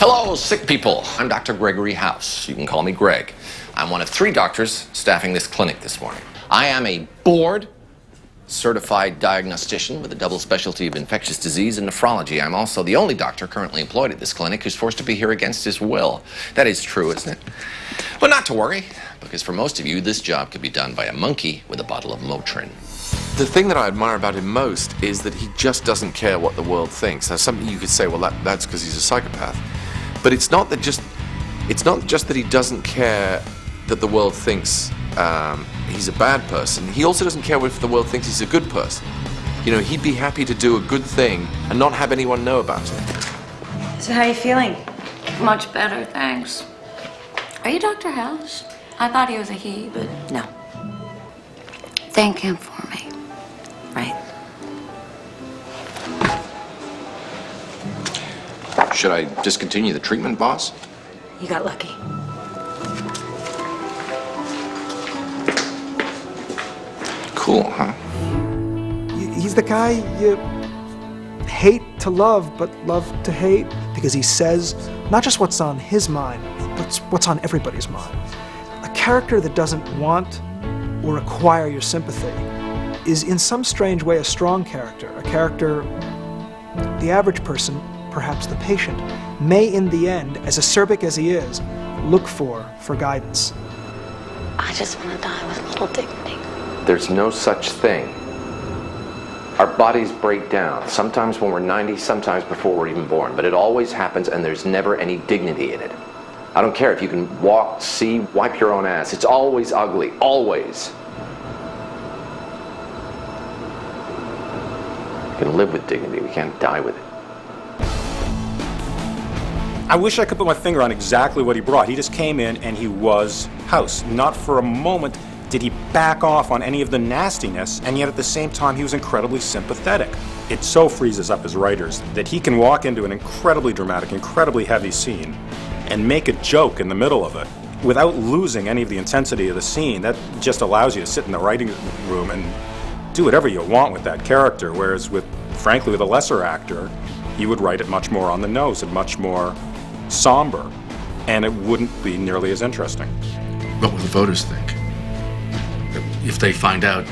Hello, sick people. I'm Dr. Gregory House. You can call me Greg. I'm one of 3 doctors staffing this clinic this morning. I am a board certified diagnostician with a double specialty of infectious disease and nephrology. I'm also the only doctor currently employed at this clinic who's forced to be here against his will. That is true, isn't it? But not to worry, because for most of you, this job could be done by a monkey with a bottle of Motrin. The thing that I admire about him most is that he just doesn't care what the world thinks. Now, something you could say, well, that's because he's a psychopath. But it's not just that he doesn't care that the world thinks he's a bad person. He also doesn't care if the world thinks he's a good person. You know, he'd be happy to do a good thing and not have anyone know about it. So how are you feeling? Much better, thanks. Are you Dr. House? I thought he was a he, but No. thank him for me. Right. Should I discontinue the treatment, boss? You got lucky. Cool, huh? He's the guy you hate to love, but love to hate, because he says not just what's on his mind, but what's on everybody's mind. A character that doesn't want or require your sympathy is in some strange way a strong character, a character the average person, perhaps the patient, may in the end, as acerbic as he is, look for guidance. I just want to die with a little dignity. There's no such thing. Our bodies break down, sometimes when we're 90, sometimes before we're even born, but it always happens and there's never any dignity in it. I don't care if you can walk, see, wipe your own ass. It's always ugly, always. We can live with dignity, we can't die with it. I wish I could put my finger on exactly what he brought. He just came in and he was House. Not for a moment did he back off on any of the nastiness, and yet at the same time he was incredibly sympathetic. It so freezes up his writers that he can walk into an incredibly dramatic, incredibly heavy scene and make a joke in the middle of it without losing any of the intensity of the scene. That just allows you to sit in the writing room and do whatever you want with that character, whereas frankly, with a lesser actor, he would write it much more on the nose and much more somber, and it wouldn't be nearly as interesting. What will the voters think if they find out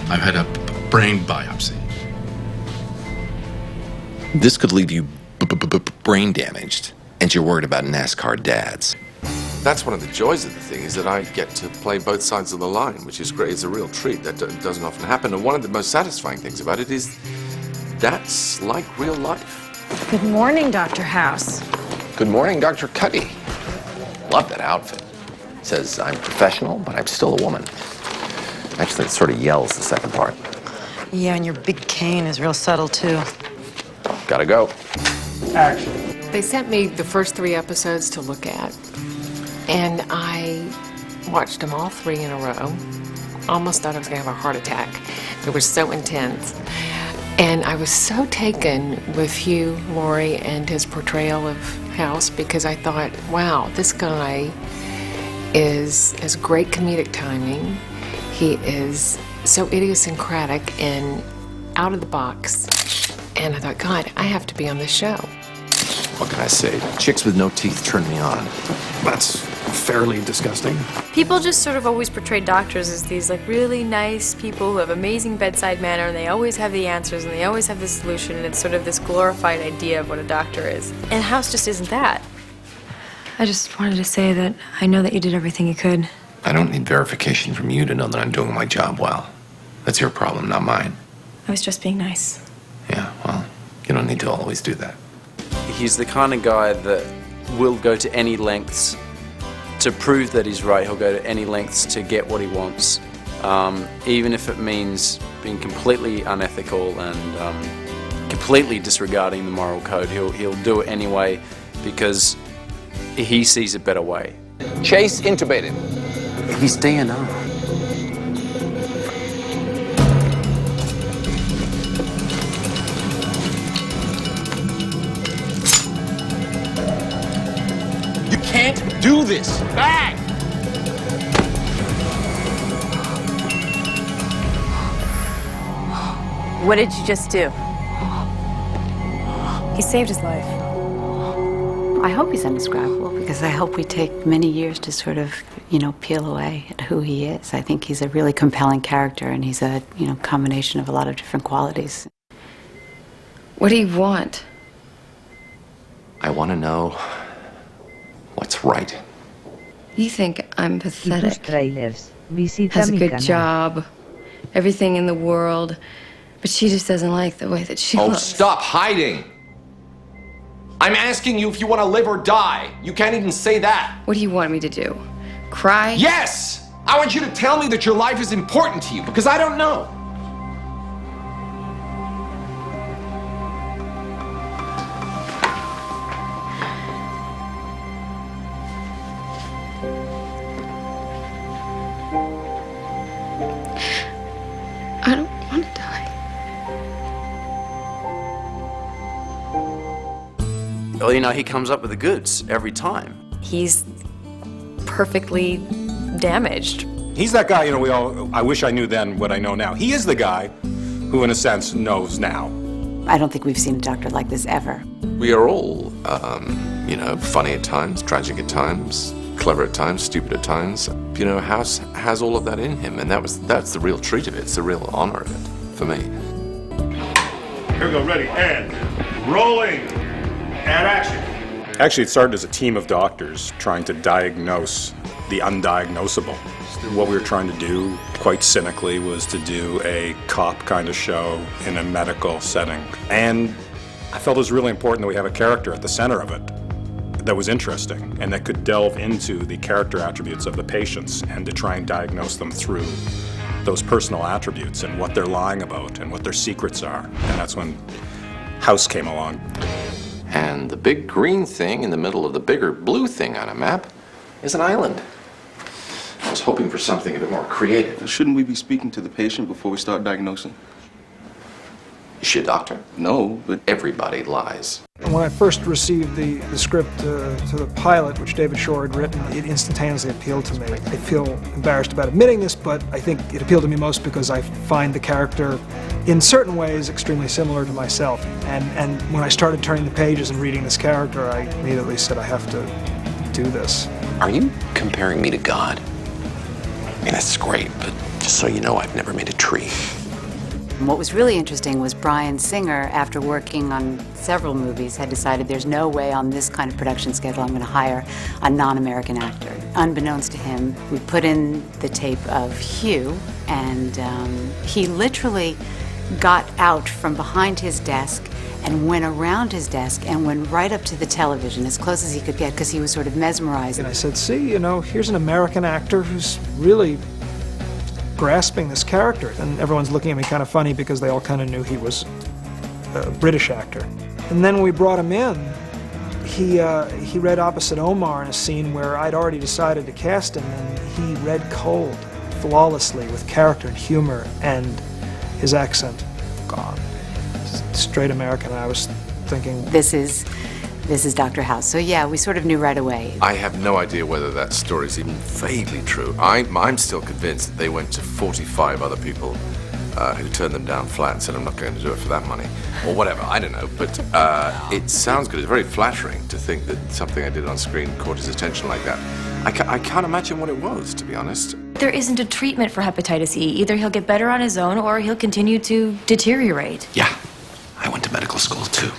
I've had a brain biopsy? This could leave you brain damaged, and you're worried about NASCAR dads. That's one of the joys of the thing, is that I get to play both sides of the line, which is great. It's a real treat. That doesn't often happen. And one of the most satisfying things about it is that's like real life. Good morning, Dr. House. Good morning, Dr. Cuddy. Love that outfit. It says I'm professional, but I'm still a woman. Actually, it sort of yells the second part. Yeah, and your big cane is real subtle, too. Gotta go. Action. They sent me the first 3 episodes to look at, and I watched them all 3 in a row. Almost thought I was gonna have a heart attack. They were so intense. And I was so taken with Hugh Laurie and his portrayal of House, because I thought, wow, this guy has great comedic timing. He is so idiosyncratic and out of the box. And I thought, God, I have to be on this show. What can I say? Chicks with no teeth turn me on. That's fairly disgusting. People just sort of always portray doctors as these like really nice people who have amazing bedside manner, and they always have the answers and they always have the solution, and it's sort of this glorified idea of what a doctor is. And House just isn't that. I just wanted to say that I know that you did everything you could. I don't need verification from you to know that I'm doing my job well. That's your problem, not mine. I was just being nice. Yeah, well, you don't need to always do that. He's the kind of guy that will go to any lengths to prove that he's right. He'll go to any lengths to get what he wants, even if it means being completely unethical and completely disregarding the moral code. He'll do it anyway because he sees a better way. Chase intubated. He's DNR. You can't do this. Bang! What did you just do? He saved his life. I hope he's indescribable because I hope we take many years to sort of, peel away at who he is. I think he's a really compelling character, and he's a, combination of a lot of different qualities. What do you want? I want to know what's right. You think I'm pathetic. Tráilers. Has a good job, everything in the world, but she just doesn't like the way that she Oh, looks. stop hiding! I'm asking you if you want to live or die. You can't even say that. What do you want me to do? Cry? Yes! I want you to tell me that your life is important to you, because I don't know. I don't want to die. Well, he comes up with the goods every time. He's perfectly damaged. He's that guy, I wish I knew then what I know now. He is the guy who, in a sense, knows now. I don't think we've seen a doctor like this ever. We are all, funny at times, tragic at times, clever at times, stupid at times. House has all of that in him, and that's the real treat of it. It's the real honor of it, for me. Here we go, ready, and rolling, and action. Actually, it started as a team of doctors trying to diagnose the undiagnosable. What we were trying to do, quite cynically, was to do a cop kind of show in a medical setting. And I felt it was really important that we have a character at the center of it that was interesting and that could delve into the character attributes of the patients and to try and diagnose them through those personal attributes and what they're lying about and what their secrets are. And that's when House came along. And the big green thing in the middle of the bigger blue thing on a map is an island. I was hoping for something a bit more creative. Shouldn't we be speaking to the patient before we start diagnosing? Is she a doctor? No, but everybody lies. When I first received the script to the pilot, which David Shore had written, it instantaneously appealed to me. I feel embarrassed about admitting this, but I think it appealed to me most because I find the character, in certain ways, extremely similar to myself. And when I started turning the pages and reading this character, I immediately said, I have to do this. Are you comparing me to God? I mean, that's great, but just so you know, I've never made a tree. And what was really interesting was Bryan Singer, after working on several movies, had decided there's no way on this kind of production schedule I'm going to hire a non-American actor. Unbeknownst to him, we put in the tape of Hugh, and he literally got out from behind his desk and went around his desk and went right up to the television as close as he could get because he was sort of mesmerized. And I said, see, here's an American actor who's really grasping this character. And everyone's looking at me kind of funny because they all kind of knew he was a British actor. And then when we brought him in, he read opposite Omar in a scene where I'd already decided to cast him, and he read cold, flawlessly, with character and humor, and his accent gone. Straight American. And I was thinking, This is Dr. House. So yeah, we sort of knew right away. I have no idea whether that story is even vaguely true. I'm still convinced that they went to 45 other people who turned them down flat and said, I'm not going to do it for that money. Or whatever, I don't know. But it sounds good. It's very flattering to think that something I did on screen caught his attention like that. I can't imagine what it was, to be honest. There isn't a treatment for hepatitis E. Either he'll get better on his own or he'll continue to deteriorate. Yeah, I went to medical school too.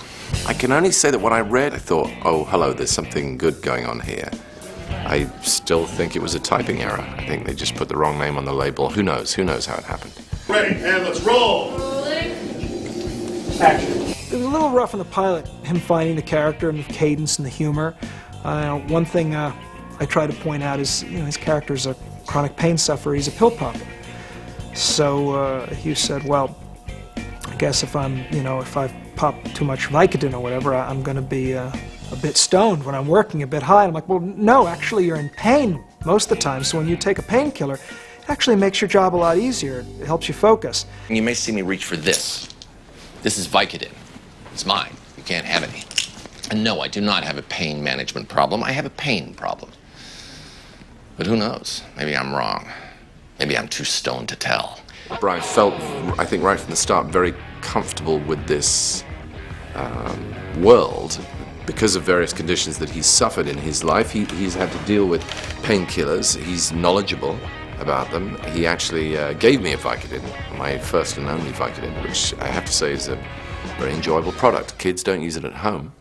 I can only say that when I read, I thought, oh, hello, there's something good going on here. I still think it was a typing error. I think they just put the wrong name on the label. Who knows? Who knows how it happened? Ready, and let's roll. action. It was a little rough in the pilot, him finding the character and the cadence and the humor. One thing I try to point out is, his character's a chronic pain sufferer. He's a pill popper. So Hugh said, well, I guess if I pop too much Vicodin or whatever, I'm going to be a bit stoned when I'm working, a bit high. And I'm like, well, no, actually you're in pain most of the time. So when you take a painkiller, it actually makes your job a lot easier. It helps you focus. You may see me reach for this. This is Vicodin. It's mine. You can't have any. And no, I do not have a pain management problem. I have a pain problem. But who knows? Maybe I'm wrong. Maybe I'm too stoned to tell. Brian felt, I think right from the start, very comfortable with this world because of various conditions that he's suffered in his life, he's had to deal with painkillers. He's knowledgeable about them. He actually gave me a Vicodin, my first and only Vicodin, which I have to say is a very enjoyable product. Kids don't use it at home,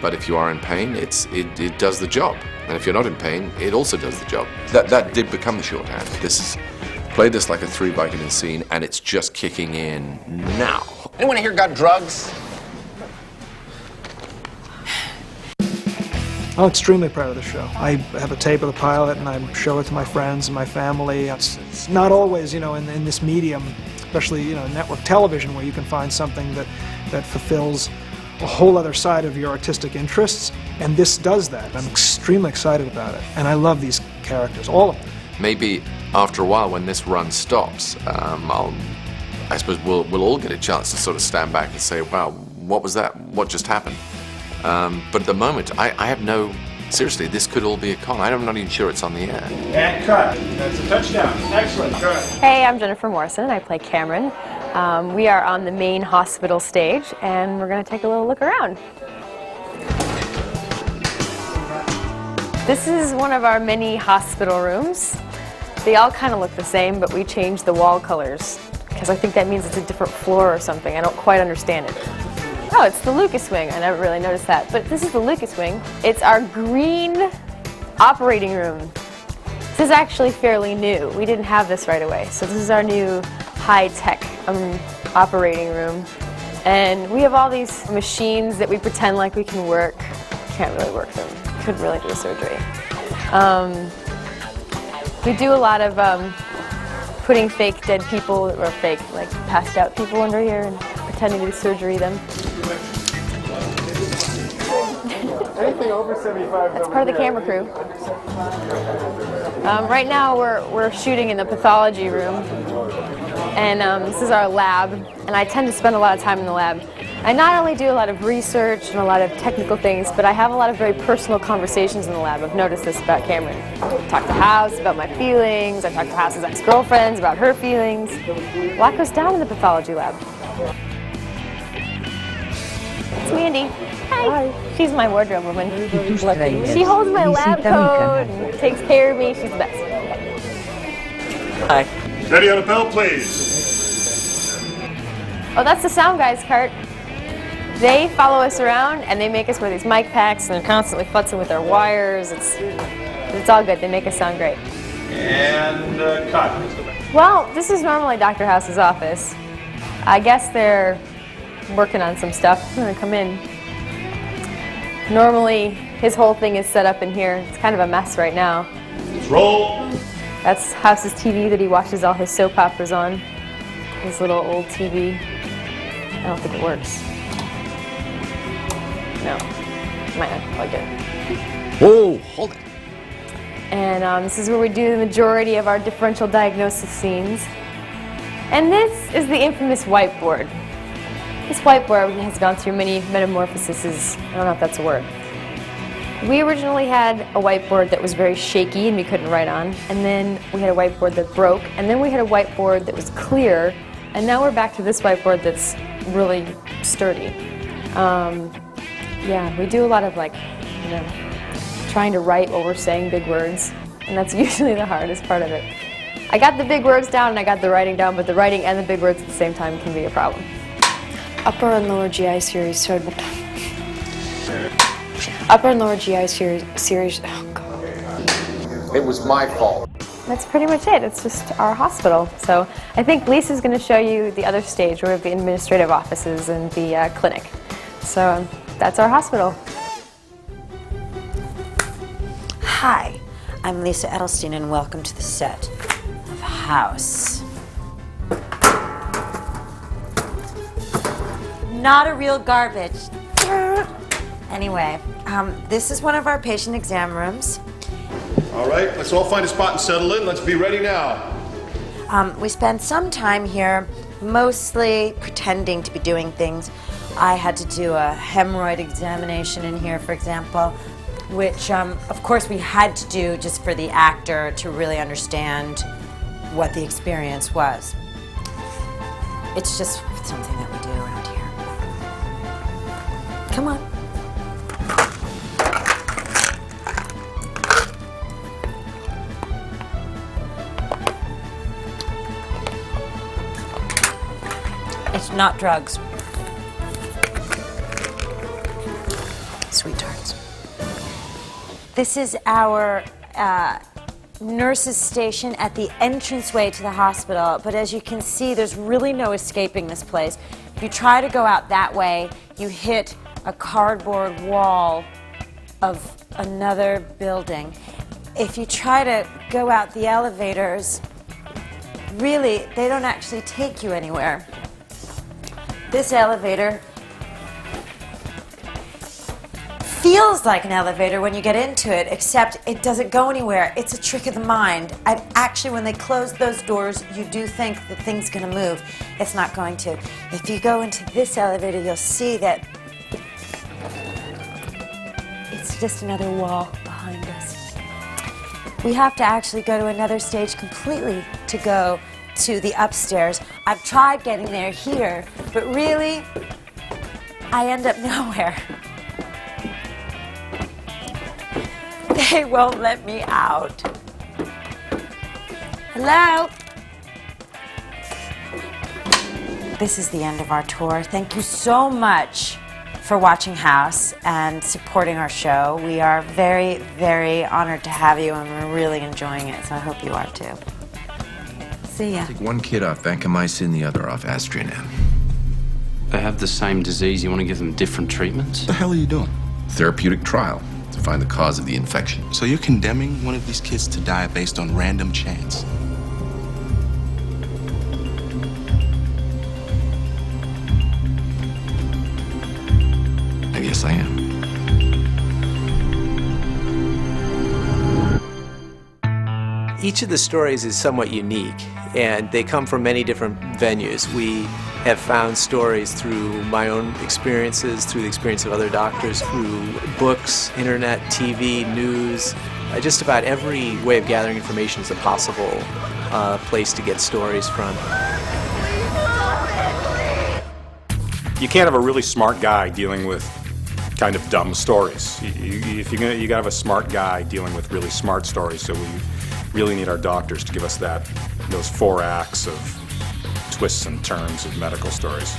but if you are in pain, it does the job. And if you're not in pain, it also does the job. That did become the shorthand. Play this like a 3 Vicodin scene, and it's just kicking in now. Anyone here got drugs? I'm extremely proud of the show. I have a tape of the pilot and I show it to my friends and my family. It's not always, in this medium, especially, network television, where you can find something that fulfills a whole other side of your artistic interests, and this does that. I'm extremely excited about it, and I love these characters, all of them. Maybe after a while, when this run stops, I suppose we'll all get a chance to sort of stand back and say, wow, what was that? What just happened? But at the moment, I have seriously, this could all be a con. I'm not even sure it's on the air. And cut. That's a touchdown. Excellent. Cut. Hey, I'm Jennifer Morrison. I play Cameron. We are on the main hospital stage, and we're going to take a little look around. This is one of our many hospital rooms. They all kind of look the same, but we changed the wall colors, because I think that means it's a different floor or something. I don't quite understand it. Oh, it's the Lucas wing. I never really noticed that. But this is the Lucas wing. It's our green operating room. This is actually fairly new. We didn't have this right away. So this is our new high-tech operating room. And we have all these machines that we pretend like we can work. Can't really work them. Couldn't really do a surgery. We do a lot of putting fake dead people, or fake, like, passed out people under here and pretending to surgery them. Anything over 75 That's part of the camera crew. Right now we're shooting in the pathology room, and this is our lab, and I tend to spend a lot of time in the lab. I not only do a lot of research and a lot of technical things, but I have a lot of very personal conversations in the lab. I've noticed this about Cameron. I talk to House about my feelings, I talk to House's ex-girlfriends about her feelings. A lot goes down in the pathology lab. It's Mandy. Hi. She's my wardrobe woman. She holds my lab coat and takes care of me. She's the best. Hi. Steady on the belt, please. Oh, that's the sound guys' cart. They follow us around and they make us wear these mic packs, and they're constantly futzing with their wires. It's all good. They make us sound great. And cut. Well, this is normally Dr. House's office. I guess they're working on some stuff. I'm gonna come in. Normally, his whole thing is set up in here. It's kind of a mess right now. Let's roll. That's House's TV that he watches all his soap operas on. His little old TV. I don't think it works. No. Might not plug it. Whoa, hold it. And this is where we do the majority of our differential diagnosis scenes. And this is the infamous whiteboard. This whiteboard has gone through many metamorphoses. I don't know if that's a word. We originally had a whiteboard that was very shaky and we couldn't write on. And then we had a whiteboard that broke. And then we had a whiteboard that was clear. And now we're back to this whiteboard that's really sturdy. Yeah, we do a lot of trying to write while we're saying big words. And that's usually the hardest part of it. I got the big words down and I got the writing down, but the writing and the big words at the same time can be a problem. Upper and lower GI series. Upper and lower GI series. Oh, God. It was my fault. That's pretty much it. It's just our hospital. So I think Lisa's going to show you the other stage where we have the administrative offices and the clinic. So that's our hospital. Hi, I'm Lisa Edelstein, and welcome to the set of House. Not a real garbage. Anyway, this is one of our patient exam rooms. All right, let's all find a spot and settle in. Let's be ready now. We spend some time here mostly pretending to be doing things. I had to do a hemorrhoid examination in here, for example, which, of course, we had to do just for the actor to really understand what the experience was. It's just something that we do around here. Come on. not drugs. Sweethearts. This is our nurse's station at the entranceway to the hospital, but as you can see, there's really no escaping this place. If you try to go out that way, you hit a cardboard wall of another building. If you try to go out the elevators, really, they don't actually take you anywhere. This elevator feels like an elevator when you get into it, except it doesn't go anywhere. It's a trick of the mind. And actually, when they close those doors, you do think that thing's going to move. It's not going to. If you go into this elevator, you'll see that it's just another wall behind us. We have to actually go to another stage completely to go to the upstairs. I've tried getting there here, but really, I end up nowhere. They won't let me out. Hello? This is the end of our tour. Thank you so much for watching House and supporting our show. We are very, very honored to have you, and we're really enjoying it, so I hope you are too. See ya. Take one kid off vancomycin, the other off Astronam. They have the same disease. You want to give them different treatments? What the hell are you doing? Therapeutic trial to find the cause of the infection. So you're condemning one of these kids to die based on random chance? I guess I am. Each of the stories is somewhat unique, and they come from many different venues. We have found stories through my own experiences, through the experience of other doctors, through books, internet, TV, news. Just about every way of gathering information is a possible place to get stories from. You can't have a really smart guy dealing with kind of dumb stories. You gotta have a smart guy dealing with really smart stories, so we really need our doctors to give us those 4 acts of twists and turns of medical stories.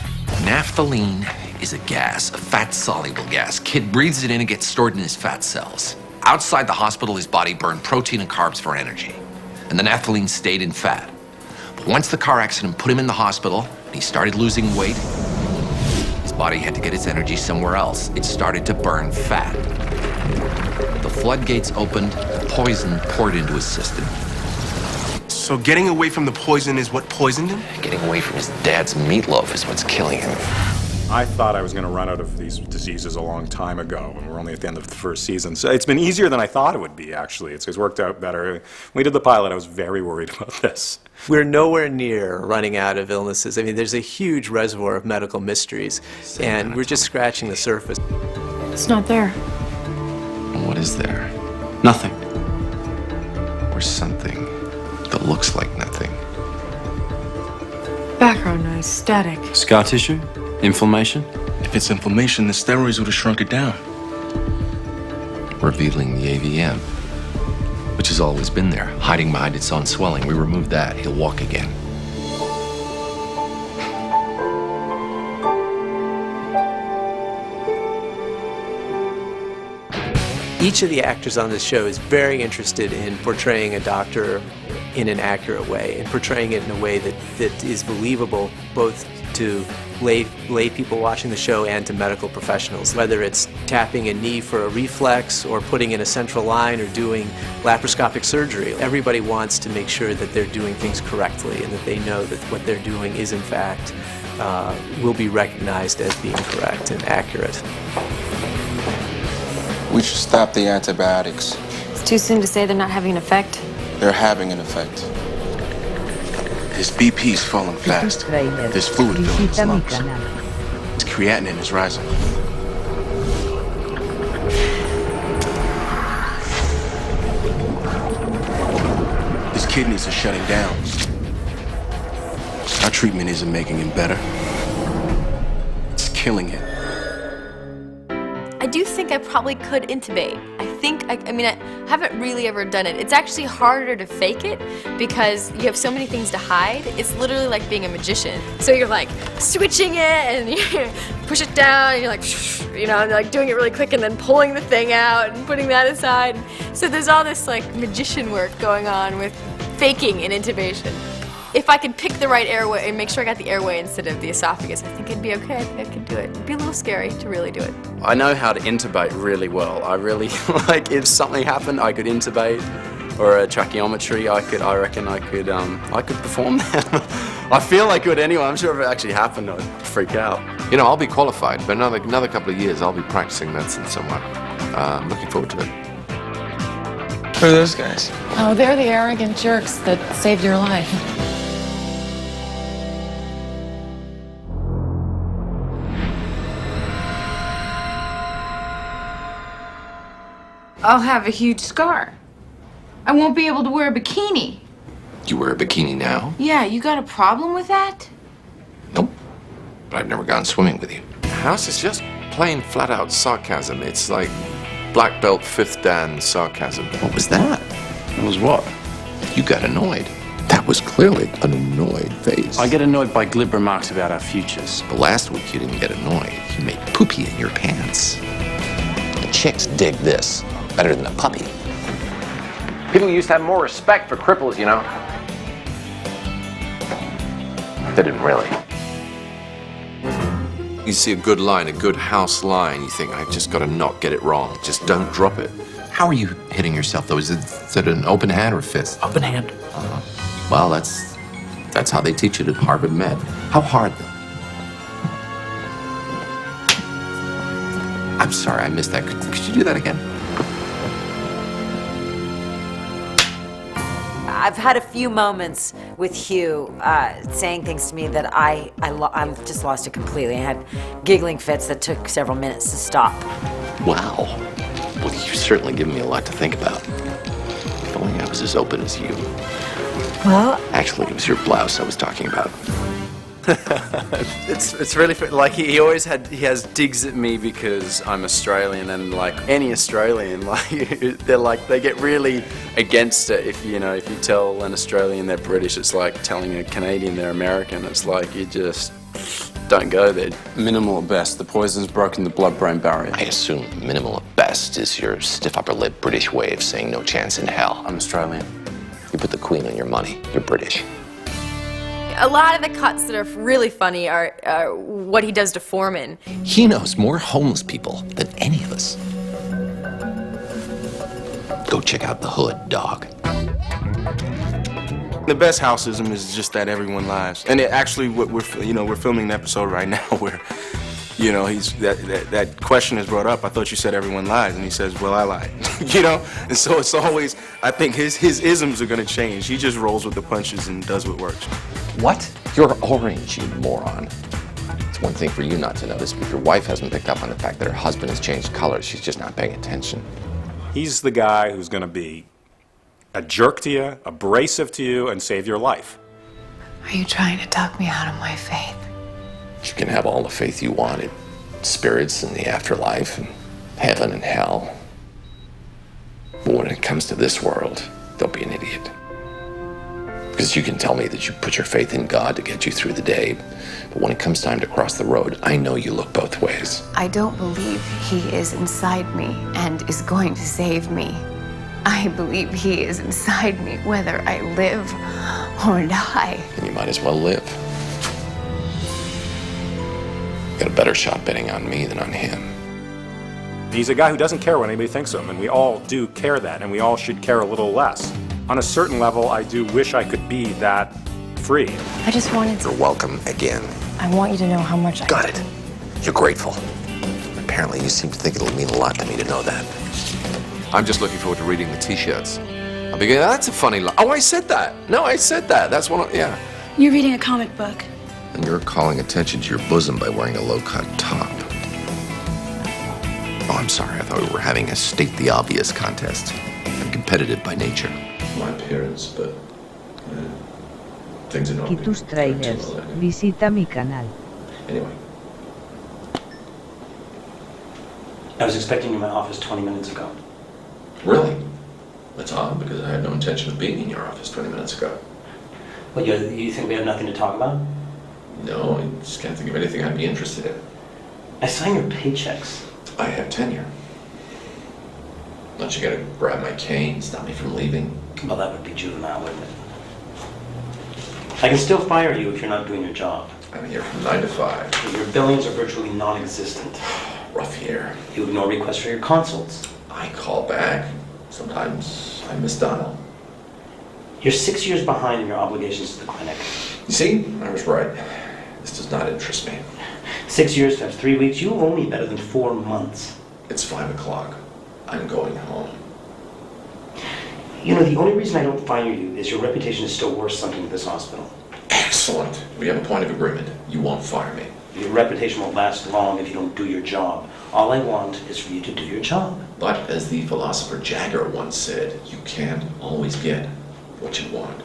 Naphthalene is a gas, a fat-soluble gas. Kid breathes it in and gets stored in his fat cells. Outside the hospital, his body burned protein and carbs for energy, and the naphthalene stayed in fat. But once the car accident put him in the hospital, and he started losing weight, his body had to get its energy somewhere else. It started to burn fat. The floodgates opened, poison poured into his system. So getting away from the poison is what poisoned him? Getting away from his dad's meatloaf is what's killing him. I thought I was going to run out of these diseases a long time ago, and we're only at the end of the first season. So it's been easier than I thought it would be, actually. It's worked out better. When we did the pilot, I was very worried about this. We're nowhere near running out of illnesses. I mean, there's a huge reservoir of medical mysteries, and we're just scratching the surface. It's not there. What is there? Nothing. Or something that looks like nothing. Background noise, static. Scar tissue? Inflammation? If it's inflammation, the steroids would have shrunk it down. Revealing the AVM, which has always been there, hiding behind its own swelling. We remove that, he'll walk again. Each of the actors on this show is very interested in portraying a doctor in an accurate way, and portraying it in a way that is believable both to lay people watching the show and to medical professionals, whether it's tapping a knee for a reflex or putting in a central line or doing laparoscopic surgery. Everybody wants to make sure that they're doing things correctly and that they know that what they're doing is in fact will be recognized as being correct and accurate. We should stop the antibiotics. It's too soon to say they're not having an effect. They're having an effect. His BP's falling fast. There's fluid filling his lungs. His creatinine is rising. His kidneys are shutting down. Our treatment isn't making him better. It's killing him. I do think I probably could intubate. I mean, I haven't really ever done it. It's actually harder to fake it because you have so many things to hide. It's literally like being a magician. So you're like switching it and you push it down and you're like, you know, and like doing it really quick and then pulling the thing out and putting that aside. So there's all this like magician work going on with faking an intubation. If I could pick the right airway and make sure I got the airway instead of the esophagus, I think it'd be okay. I think I could do it. It'd be a little scary to really do it. I know how to intubate really well. I really, like, if something happened, I could intubate, or a tracheometry, I reckon I could perform that. I feel I could anyway. I'm sure if it actually happened, I'd freak out. You know, I'll be qualified, but another couple of years, I'll be practicing medicine somewhere. I'm looking forward to it. Who are those guys? Oh, they're the arrogant jerks that saved your life. I'll have a huge scar. I won't be able to wear a bikini. You wear a bikini now? Yeah, you got a problem with that? Nope. But I've never gone swimming with you. House is just plain flat-out sarcasm. It's like black belt 5th Dan sarcasm. What was that? It was what? You got annoyed. That was clearly an annoyed face. I get annoyed by glib remarks about our futures. But last week you didn't get annoyed. You made poopy in your pants. The chicks dig this better than a puppy. People used to have more respect for cripples, you know. They didn't really. You see a good line, a good house line, you think, I just gotta not get it wrong. Just don't drop it. How are you hitting yourself, though? Is it an open hand or a fist? Open hand. Well, that's how they teach it at Harvard Med. How hard, though? I'm sorry, I missed that. Could you do that again? I've had a few moments with Hugh saying things to me that I just lost it completely. I had giggling fits that took several minutes to stop. Wow. Well, you've certainly given me a lot to think about. If only I was as open as you. Well, actually, it was your blouse I was talking about. It's really like he has digs at me because I'm Australian, and like any Australian, like they get really against it if you tell an Australian they're British. It's like telling a Canadian they're American. It's like you just don't go there. Minimal at best. The poison's broken the blood-brain barrier. I assume minimal at best is your stiff upper lip British way of saying no chance in hell. I'm Australian. You put the Queen on your money. You're British. A lot of the cuts that are really funny are what he does to Foreman. He knows more homeless people than any of us. Go check out The Hood, dog. The best houseism is just that everyone lies. And actually, we're filming an episode right now where, he's that question is brought up. I thought you said everyone lies, and he says, "Well, I lied." And so it's always. I think his isms are going to change. He just rolls with the punches and does what works. What? You're orange, you moron. It's one thing for you not to notice, but your wife hasn't picked up on the fact that her husband has changed colors. She's just not paying attention. He's the guy who's going to be a jerk to you, abrasive to you, and save your life. Are you trying to talk me out of my faith? You can have all the faith you want in spirits and the afterlife and heaven and hell. But when it comes to this world, don't be an idiot. Because you can tell me that you put your faith in God to get you through the day, but when it comes time to cross the road, I know you look both ways. I don't believe he is inside me and is going to save me. I believe he is inside me whether I live or die. And you might as well live. Got a better shot betting on me than on him. He's a guy who doesn't care what anybody thinks of him, and we all do care that, and we all should care a little less. On a certain level, I do wish I could be that free. I just wanted to... You're welcome again. I want you to know how much I... Got it. You're grateful. Apparently you seem to think it'll mean a lot to me to know that. I'm just looking forward to reading the T-shirts. I'll be going, that's a funny line. Oh, I said that. No, I said that. That's one of, yeah. You're reading a comic book. And you're calling attention to your bosom by wearing a low-cut top. Oh, I'm sorry. I thought we were having a state the obvious contest. I'm competitive by nature. My appearance, but things are not Y tus trailers. Visita mi canal. Anyway. I was expecting you in my office 20 minutes ago. Really? That's odd, because I had no intention of being in your office 20 minutes ago. What, you think we have nothing to talk about? No, I just can't think of anything I'd be interested in. I sign your paychecks. I have tenure. Don't you gotta grab my cane, stop me from leaving? Well, that would be juvenile, wouldn't it? I can still fire you if you're not doing your job. I'm here from 9 to 5. Your billings are virtually non-existent. Rough year. You ignore requests for your consults. I call back. Sometimes I miss Donald. You're 6 years behind in your obligations to the clinic. You see, I was right. This does not interest me. 6 years times 3 weeks, you owe me better than 4 months. It's 5 o'clock. I'm going home. You know, the only reason I don't fire you is your reputation is still worth something at this hospital. Excellent. We have a point of agreement. You won't fire me. Your reputation won't last long if you don't do your job. All I want is for you to do your job. But as the philosopher Jagger once said, you can't always get what you want.